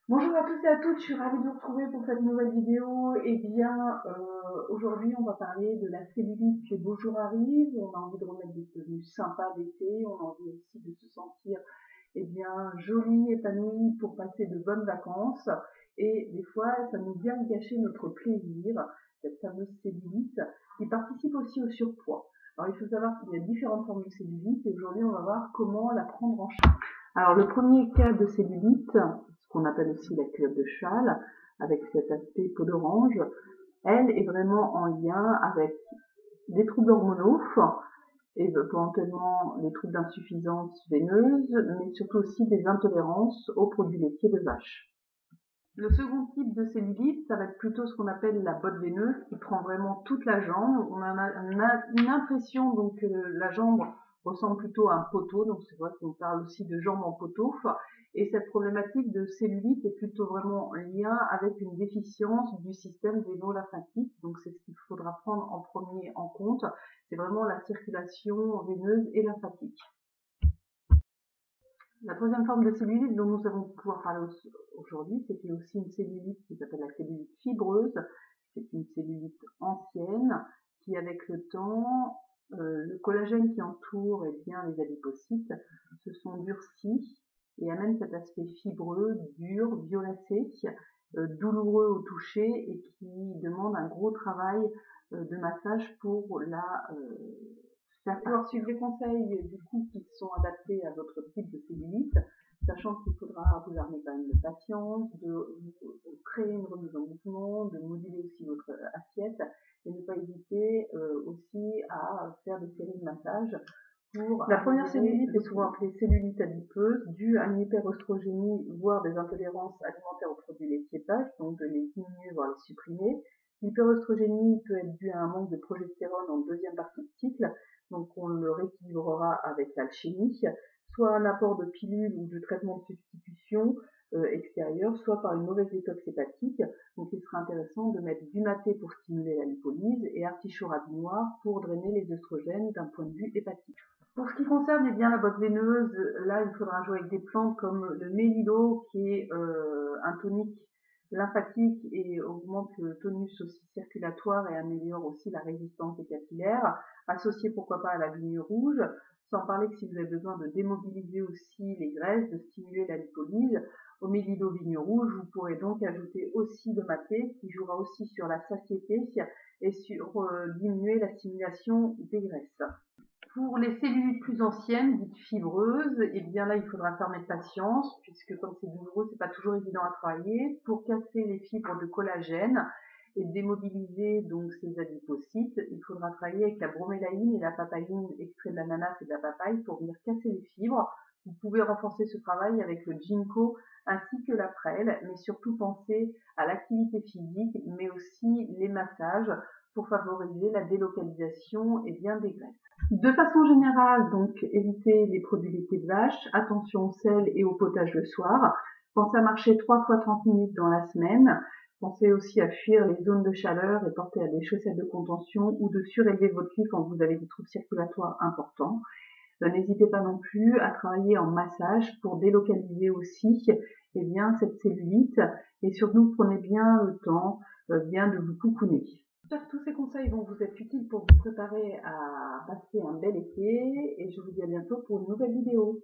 Bonjour à tous et à toutes, je suis ravie de vous retrouver pour cette nouvelle vidéo. Aujourd'hui, on va parler de la cellulite. Les beaux jours arrivent, on a envie de remettre des tenues sympas d'été, on a envie aussi de se sentir joli, épanoui pour passer de bonnes vacances. Et des fois, ça nous vient gâcher notre plaisir, cette fameuse cellulite, qui participe aussi au surpoids. Alors, il faut savoir qu'il y a différentes formes de cellulite et aujourd'hui, on va voir comment la prendre en charge. Alors, le premier cas de cellulite, ce qu'on appelle aussi la culotte de cheval, avec cet aspect peau d'orange, elle est vraiment en lien avec des troubles hormonaux, et éventuellement des troubles d'insuffisance veineuse, mais surtout aussi des intolérances aux produits laitiers de vache. Le second type de cellulite, ça va être plutôt ce qu'on appelle la botte veineuse, qui prend vraiment toute la jambe. On a une impression donc que la jambe ressemble plutôt à un poteau, donc c'est vrai qu'on parle aussi de jambes en poteau. Et cette problématique de cellulite est plutôt vraiment en lien avec une déficience du système véno-lymphatique. Donc c'est ce qu'il faudra prendre en premier en compte. C'est vraiment la circulation veineuse et lymphatique. La troisième forme de cellulite dont nous allons pouvoir parler aujourd'hui, c'est aussi une cellulite qui s'appelle la cellulite fibreuse. C'est une cellulite ancienne qui, avec le temps, le collagène qui entoure les adipocytes se sont durcis et amène cet aspect fibreux, dur, violacé, douloureux au toucher et qui demande un gros travail de massage pour faire pouvoir suivre les conseils du coup qui sont adaptés à votre type de cellulite, sachant qu'il faudra vous armer quand même de patience, de créer une remise en mouvement, de moduler aussi votre assiette et ne pas hésiter aussi à faire des séries de massages. La première cellulite est souvent appelée cellulite adipeuse, due à une hyperostrogénie, voire des intolérances alimentaires aux produits laitiers de vache, donc de les diminuer, voire les supprimer. L'hyperostrogénie peut être due à un manque de progestérone en deuxième partie de cycle, donc on le rééquilibrera avec l'alchimie, soit un apport de pilules ou de traitement de substitution extérieur, soit par une mauvaise détox hépatique. Donc il sera intéressant de mettre du maté pour stimuler la lipolyse et artichaut radis noir pour drainer les œstrogènes d'un point de vue hépatique. Pour ce qui concerne la botte veineuse, là il faudra jouer avec des plantes comme le mélilo qui est un tonique lymphatique et augmente le tonus aussi circulatoire et améliore aussi la résistance des capillaires, associé pourquoi pas à la vigne rouge, sans parler que si vous avez besoin de démobiliser aussi les graisses, de stimuler la lipolyse, au mélilo vigne rouge, vous pourrez donc ajouter aussi le maté qui jouera aussi sur la satiété et sur diminuer l'assimilation des graisses. Pour les cellulites plus anciennes, dites fibreuses, et bien là, il faudra faire mettre patience, puisque comme c'est douloureux, c'est pas toujours évident à travailler. Pour casser les fibres de collagène et démobiliser donc ces adipocytes, il faudra travailler avec la bromélaïne et la papaïne extrait de l'ananas et de la papaye pour venir casser les fibres. Vous pouvez renforcer ce travail avec le ginkgo ainsi que la prêle, mais surtout penser à l'activité physique, mais aussi les massages pour favoriser la délocalisation des graisses. De façon générale, donc, évitez les produits laitiers de vache, attention au sel et au potage le soir. Pensez à marcher 3 fois 30 minutes dans la semaine. Pensez aussi à fuir les zones de chaleur et porter à des chaussettes de contention ou de surélever votre pied quand vous avez des troubles circulatoires importants. N'hésitez pas non plus à travailler en massage pour délocaliser aussi cette cellulite et surtout prenez bien le temps bien de vous coucouner. J'espère que tous ces conseils vont vous être utiles pour vous préparer à passer un bel été et je vous dis à bientôt pour une nouvelle vidéo.